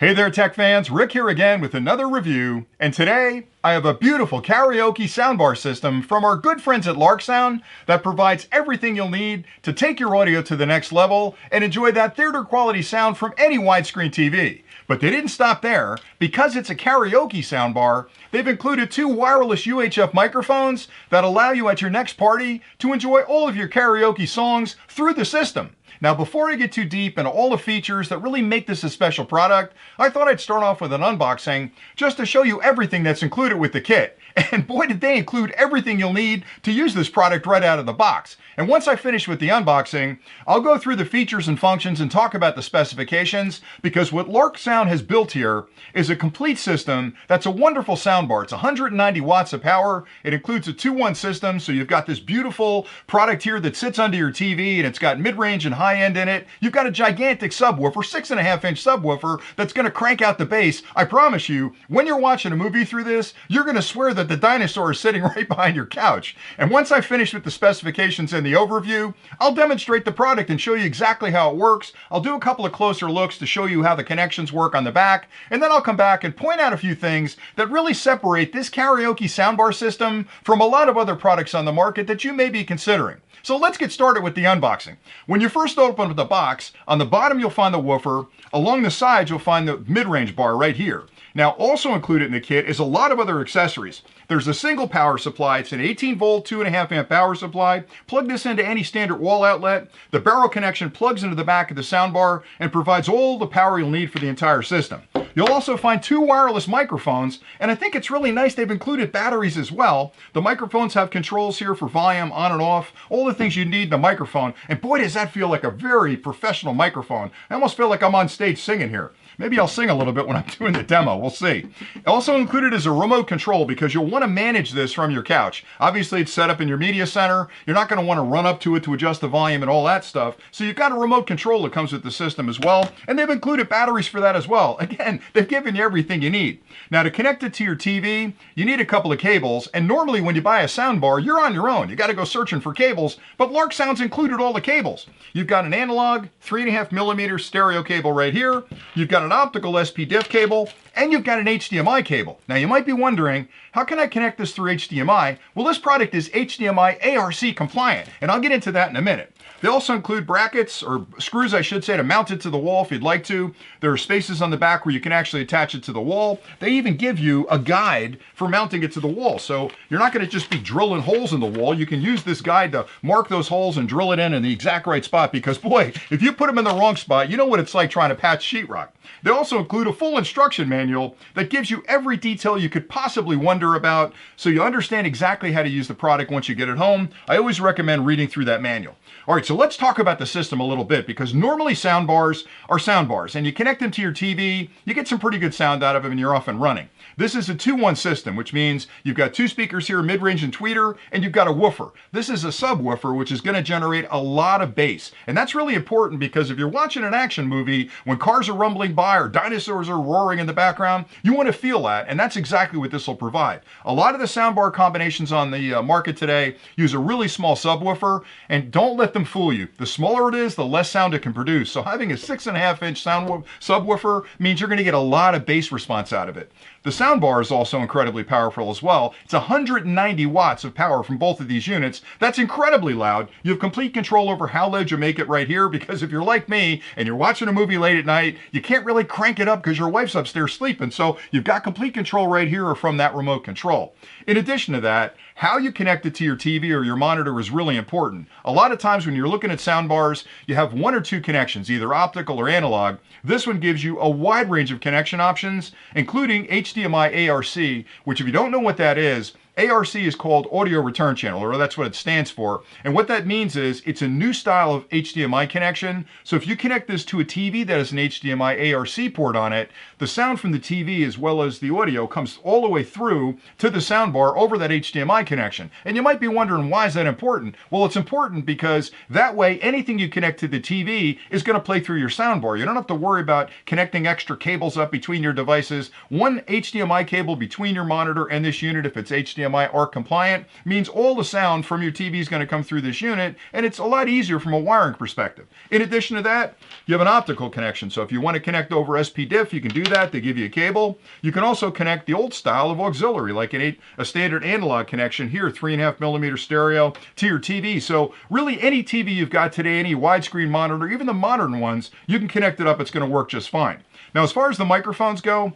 Hey there, tech fans. Rick here again with another review. And today, I have a beautiful karaoke soundbar system from our good friends at Larksound that provides everything you'll need to take your audio to the next level and enjoy that theater quality sound from any widescreen TV. But they didn't stop there. Because it's a karaoke soundbar, they've included two wireless UHF microphones that allow you at your next party to enjoy all of your karaoke songs through the system. Now, before I get too deep into all the features that really make this a special product, I thought I'd start off with an unboxing just to show you everything that's included with the kit. And boy, did they include everything you'll need to use this product right out of the box. And once I finish with the unboxing, I'll go through the features and functions and talk about the specifications, because what Larksound has built here is a complete system that's a wonderful soundbar. It's 190 watts of power. It includes a 2-1 system, so you've got this beautiful product here that sits under your TV, and it's got mid-range and high-end in it. You've got a gigantic subwoofer, 6.5-inch subwoofer, that's going to crank out the bass. I promise you, when you're watching a movie through this, you're going to swear that the dinosaur is sitting right behind your couch. And once I finish with the specifications and the overview, I'll demonstrate the product and show you exactly how it works. I'll do a couple of closer looks to show you how the connections work on the back, and then I'll come back and point out a few things that really separate this karaoke soundbar system from a lot of other products on the market that you may be considering. So let's get started with the unboxing. When you first open up the box, on the bottom you'll find the woofer. Along the sides you'll find the mid-range bar right here. Now, also included in the kit is a lot of other accessories. There's a single power supply. It's an 18 volt, 2.5 amp power supply. Plug this into any standard wall outlet. The barrel connection plugs into the back of the soundbar and provides all the power you'll need for the entire system. You'll also find two wireless microphones, and I think it's really nice they've included batteries as well. The microphones have controls here for volume, on and off, all the things you need in a microphone, and boy does that feel like a very professional microphone. I almost feel like I'm on stage singing here. Maybe I'll sing a little bit when I'm doing the demo, we'll see. Also included is a remote control, because you'll want to manage this from your couch. Obviously it's set up in your media center. You're not going to want to run up to it to adjust the volume and all that stuff. So you've got a remote control that comes with the system as well, and they've included batteries for that as well. Again, they've given you everything you need. Now, to connect it to your TV, you need a couple of cables, and normally when you buy a soundbar, you're on your own. You got to go searching for cables, but Larksound's included all the cables. You've got an analog 3.5mm stereo cable right here. You've got an optical SP-Diff cable, and you've got an HDMI cable. Now you might be wondering, how can I connect this through HDMI? Well, this product is HDMI ARC compliant, and I'll get into that in a minute. They also include brackets, or screws I should say, to mount it to the wall if you'd like to. There are spaces on the back where you can actually attach it to the wall. They even give you a guide for mounting it to the wall. So you're not going to just be drilling holes in the wall. You can use this guide to mark those holes and drill it in the exact right spot, because boy, if you put them in the wrong spot, you know what it's like trying to patch sheetrock. They also include a full instruction manual that gives you every detail you could possibly wonder about, so you understand exactly how to use the product once you get it home. I always recommend reading through that manual. All right, so let's talk about the system a little bit, because normally soundbars are soundbars, and you connect them to your TV, you get some pretty good sound out of them, and you're off and running. This is a 2-1 system, which means you've got two speakers here, mid-range and tweeter, and you've got a woofer. This is a subwoofer, which is going to generate a lot of bass. And that's really important, because if you're watching an action movie, when cars are rumbling by or dinosaurs are roaring in the background, you want to feel that, and that's exactly what this will provide. A lot of the soundbar combinations on the market today use a really small subwoofer, and don't let them fool you. The smaller it is, the less sound it can produce. So having a 6.5-inch subwoofer means you're going to get a lot of bass response out of it. The soundbar is also incredibly powerful as well. It's 190 watts of power from both of these units. That's incredibly loud. You have complete control over how loud you make it right here, because if you're like me and you're watching a movie late at night, you can't really crank it up because your wife's upstairs sleeping. So you've got complete control right here or from that remote control. In addition to that, how you connect it to your TV or your monitor is really important. A lot of times when you're looking at soundbars, you have one or two connections, either optical or analog. This one gives you a wide range of connection options, including HDMI ARC, which if you don't know what that is, ARC is called Audio Return Channel, or that's what it stands for. And what that means is it's a new style of HDMI connection. So if you connect this to a TV that has an HDMI ARC port on it, the sound from the TV as well as the audio comes all the way through to the soundbar over that HDMI connection. And you might be wondering, why is that important? Well, it's important because that way anything you connect to the TV is going to play through your soundbar. You don't have to worry about connecting extra cables up between your devices. One HDMI cable between your monitor and this unit if it's HDMI HDMI ARC compliant, means all the sound from your TV is going to come through this unit, and it's a lot easier from a wiring perspective. In addition to that, you have an optical connection. So if you want to connect over SPDIF, you can do that. They give you a cable. You can also connect the old style of auxiliary, like a standard analog connection here, 3.5mm stereo to your TV. So really any TV you've got today, any widescreen monitor, even the modern ones, you can connect it up. It's going to work just fine. Now, as far as the microphones go,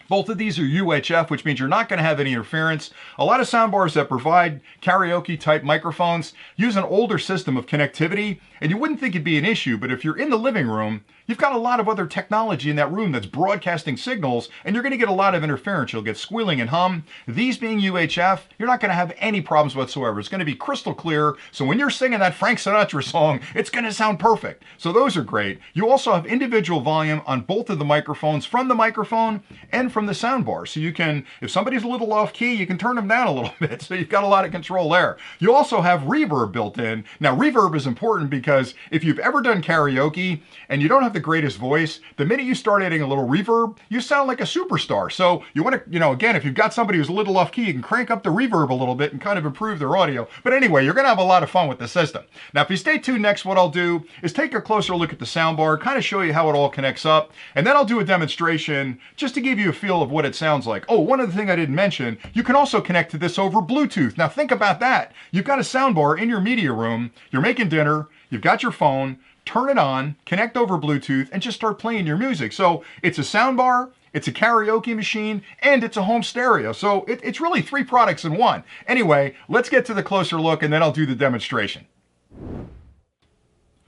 both of these are UHF, which means you're not going to have any interference. A lot of soundbars that provide karaoke type microphones use an older system of connectivity, and you wouldn't think it'd be an issue, but if you're in the living room, you've got a lot of other technology in that room that's broadcasting signals, and you're going to get a lot of interference. You'll get squealing and hum. These being UHF, you're not going to have any problems whatsoever. It's going to be crystal clear, so when you're singing that Frank Sinatra song, it's going to sound perfect. So those are great. You also have individual volume on both of the microphones from the microphone and from the soundbar. So you can, if somebody's a little off key, you can turn them down a little bit. So you've got a lot of control there. You also have reverb built in. Now, reverb is important because if you've ever done karaoke and you don't have the greatest voice, the minute you start adding a little reverb, you sound like a superstar. So you want to, again, if you've got somebody who's a little off key, you can crank up the reverb a little bit and kind of improve their audio. But anyway, you're going to have a lot of fun with the system. Now, if you stay tuned, next what I'll do is take a closer look at the soundbar, kind of show you how it all connects up, and then I'll do a demonstration just to give you a feel of what it sounds like. Oh, one other thing I didn't mention, you can also connect to this over Bluetooth. Now think about that. You've got a soundbar in your media room, you're making dinner, you've got your phone, turn it on, connect over Bluetooth, and just start playing your music. So it's a soundbar, it's a karaoke machine, and it's a home stereo. So it's really 3 products in one. Anyway, let's get to the closer look and then I'll do the demonstration.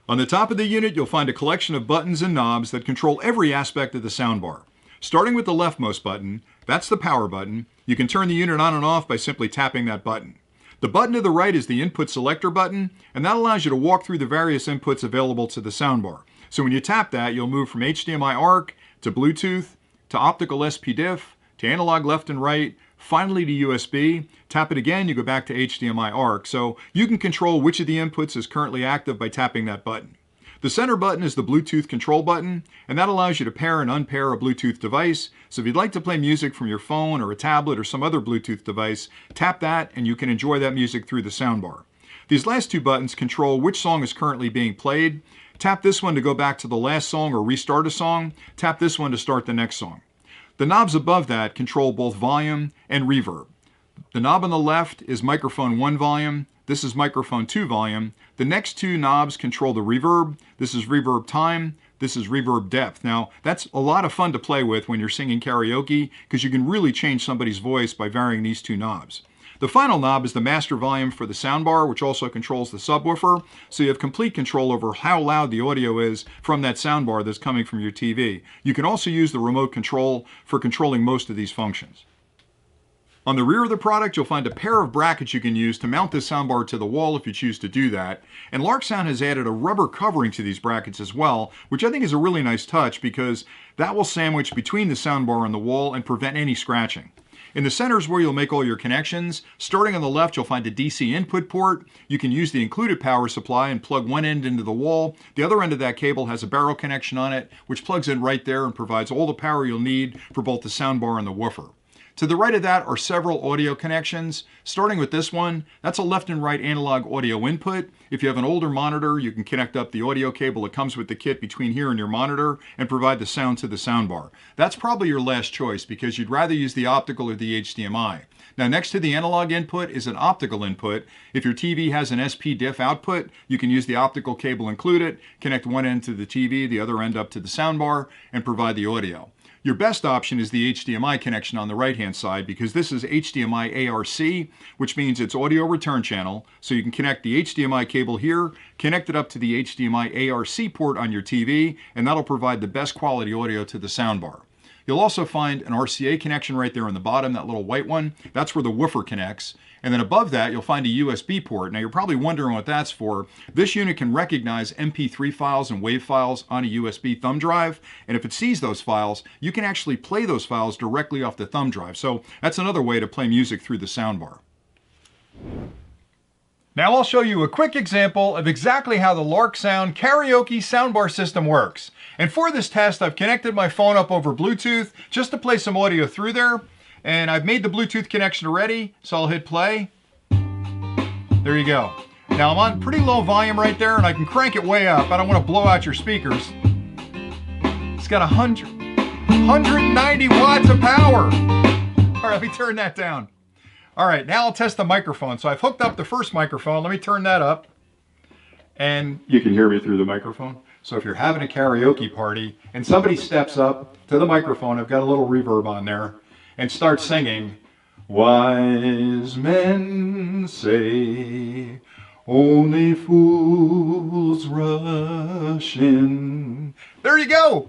On the top of the unit, you'll find a collection of buttons and knobs that control every aspect of the soundbar. Starting with the leftmost button, that's the power button. You can turn the unit on and off by simply tapping that button. The button to the right is the input selector button, and that allows you to walk through the various inputs available to the soundbar. So when you tap that, you'll move from HDMI ARC to Bluetooth, to optical SPDIF, to analog left and right, finally to USB. Tap it again, you go back to HDMI ARC. So you can control which of the inputs is currently active by tapping that button. The center button is the Bluetooth control button, and that allows you to pair and unpair a Bluetooth device. So if you'd like to play music from your phone or a tablet or some other Bluetooth device, tap that and you can enjoy that music through the soundbar. These last 2 buttons control which song is currently being played. Tap this one to go back to the last song or restart a song. Tap this one to start the next song. The knobs above that control both volume and reverb. The knob on the left is microphone 1 volume. This is microphone 2 volume. The next 2 knobs control the reverb. This is reverb time. This is reverb depth. Now, that's a lot of fun to play with when you're singing karaoke because you can really change somebody's voice by varying these 2 knobs. The final knob is the master volume for the soundbar, which also controls the subwoofer, so you have complete control over how loud the audio is from that soundbar that's coming from your TV. You can also use the remote control for controlling most of these functions. On the rear of the product, you'll find a pair of brackets you can use to mount this soundbar to the wall if you choose to do that. And Larksound has added a rubber covering to these brackets as well, which I think is a really nice touch because that will sandwich between the soundbar and the wall and prevent any scratching. In the center is where you'll make all your connections. Starting on the left, you'll find a DC input port. You can use the included power supply and plug one end into the wall. The other end of that cable has a barrel connection on it, which plugs in right there and provides all the power you'll need for both the soundbar and the woofer. To the right of that are several audio connections. Starting with this one, that's a left and right analog audio input. If you have an older monitor, you can connect up the audio cable that comes with the kit between here and your monitor and provide the sound to the soundbar. That's probably your last choice because you'd rather use the optical or the HDMI. Now, next to the analog input is an optical input. If your TV has an SPDIF output, you can use the optical cable included, connect one end to the TV, the other end up to the soundbar, and provide the audio. Your best option is the HDMI connection on the right-hand side because this is HDMI ARC, which means it's audio return channel. So you can connect the HDMI cable here, connect it up to the HDMI ARC port on your TV, and that'll provide the best quality audio to the soundbar. You'll also find an RCA connection right there on the bottom, that little white one. That's where the woofer connects. And then above that, you'll find a USB port. Now, you're probably wondering what that's for. This unit can recognize MP3 files and WAV files on a USB thumb drive. And if it sees those files, you can actually play those files directly off the thumb drive. So that's another way to play music through the soundbar. Now I'll show you a quick example of exactly how the Larksound Karaoke SoundBar system works. And for this test, I've connected my phone up over Bluetooth just to play some audio through there. And I've made the Bluetooth connection already, so I'll hit play. There you go. Now I'm on pretty low volume right there, and I can crank it way up. I don't want to blow out your speakers. It's got 190 watts of power. All right, let me turn that down. All right, now I'll test the microphone. So I've hooked up the first microphone. Let me turn that up. And you can hear me through the microphone. So if you're having a karaoke party and somebody steps up to the microphone, I've got a little reverb on there, and starts singing, "Wise men say only fools rush in." There you go.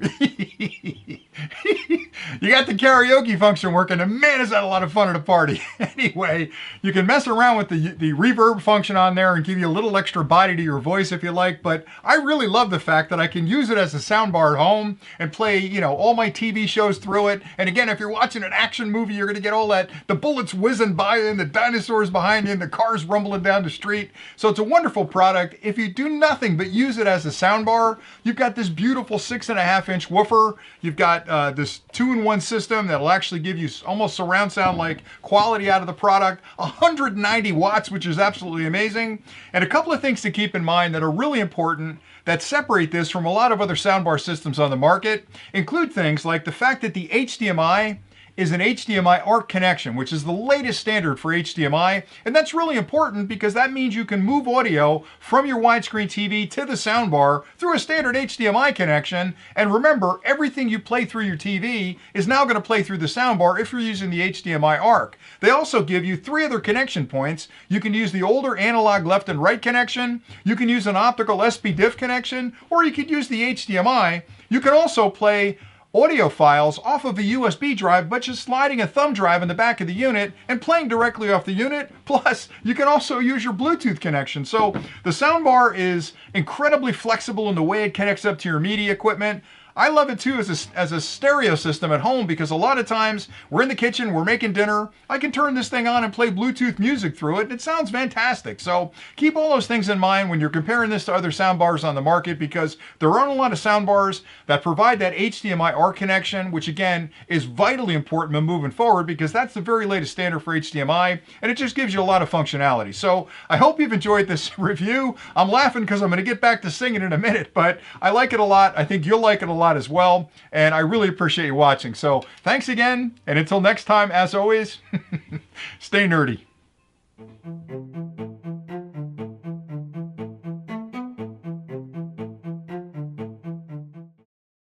You got the karaoke function working, and man, is that a lot of fun at a party. Anyway, you can mess around with the reverb function on there and give you a little extra body to your voice if you like, but I really love the fact that I can use it as a soundbar at home and play, you know, all my TV shows through it. And again, if you're watching an action movie, you're going to get all that, the bullets whizzing by you and the dinosaurs behind you and the cars rumbling down the street. So it's a wonderful product. If you do nothing but use it as a soundbar, you've got this beautiful 6.5-inch woofer. You've got this 2-in-1 system that'll actually give you almost surround sound like quality out of the product. 190 watts, which is absolutely amazing. And a couple of things to keep in mind that are really important that separate this from a lot of other soundbar systems on the market include things like the fact that the HDMI is an HDMI ARC connection, which is the latest standard for HDMI. And that's really important because that means you can move audio from your widescreen TV to the soundbar through a standard HDMI connection. And remember, everything you play through your TV is now going to play through the soundbar if you're using the HDMI ARC. They also give you 3 other connection points. You can use the older analog left and right connection, you can use an optical SPDIF connection, or you could use the HDMI. You can also play audio files off of a USB drive, but just sliding a thumb drive in the back of the unit and playing directly off the unit. Plus, you can also use your Bluetooth connection. So the soundbar is incredibly flexible in the way it connects up to your media equipment. I love it too as a stereo system at home because a lot of times we're in the kitchen, we're making dinner. I can turn this thing on and play Bluetooth music through it. It sounds fantastic. So keep all those things in mind when you're comparing this to other soundbars on the market, because there aren't a lot of soundbars that provide that HDMI ARC connection, which again is vitally important when moving forward because that's the very latest standard for HDMI, and it just gives you a lot of functionality. So I hope you've enjoyed this review. I'm laughing because I'm going to get back to singing in a minute, but I like it a lot. I think you'll like it a lot as well, and I really appreciate you watching. So thanks again, and until next time, as always, stay nerdy.